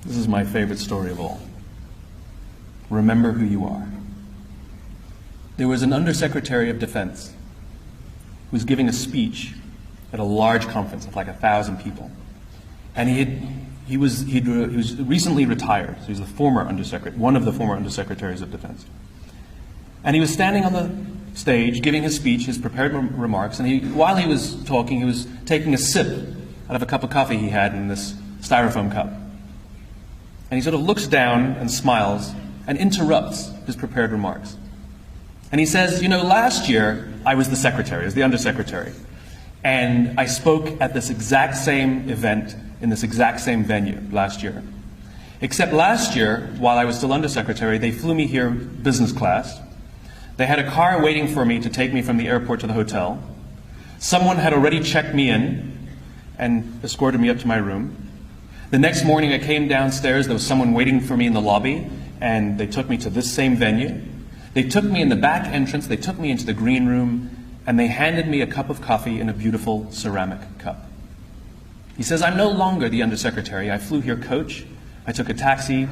This is my favorite story of all. Remember who you are. There was an Undersecretary of Defense who was giving a speech at a large conference of like 1,000 people. And he was recently retired, so he's the former Undersecretary, one of the former Undersecretaries of Defense. And he was standing on the stage giving his speech, his prepared remarks, and while he was talking, he was taking a sip out of a cup of coffee he had in this styrofoam cup. And he sort of looks down and smiles and interrupts his prepared remarks. And he says, you know, last year I was the secretary, I was the undersecretary, and I spoke at this exact same event in this exact same venue last year. Except last year, while I was still undersecretary, they flew me here business class. They had a car waiting for me to take me from the airport to the hotel. Someone had already checked me in and escorted me up to my room. The next morning I came downstairs, there was someone waiting for me in the lobby, and they took me to this same venue. They took me in the back entrance, they took me into the green room, and they handed me a cup of coffee in a beautiful ceramic cup. He says, I'm no longer the undersecretary. I flew here coach. I took a taxi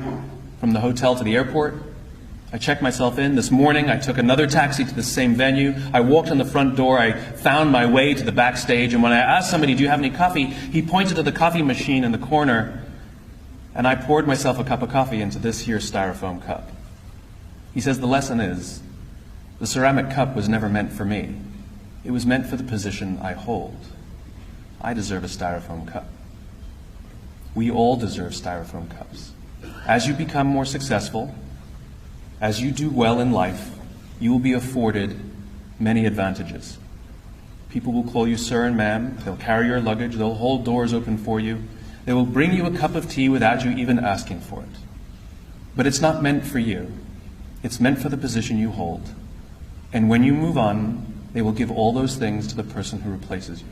from the hotel to the airport. I checked myself in. This morning I took another taxi to the same venue. I walked in the front door. I found my way to the backstage. And when I asked somebody, do you have any coffee? He pointed to the coffee machine in the corner. And I poured myself a cup of coffee into this here styrofoam cup. He says the lesson is, the ceramic cup was never meant for me. It was meant for the position I hold. I deserve a styrofoam cup. We all deserve styrofoam cups. As you become more successful, as you do well in life, you will be afforded many advantages. People will call you sir and ma'am. They'll carry your luggage. They'll hold doors open for you. They will bring you a cup of tea without you even asking for it. But it's not meant for you. It's meant for the position you hold. And when you move on, they will give all those things to the person who replaces you.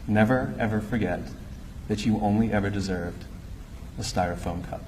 Never, ever forget that you only ever deserved a styrofoam cup.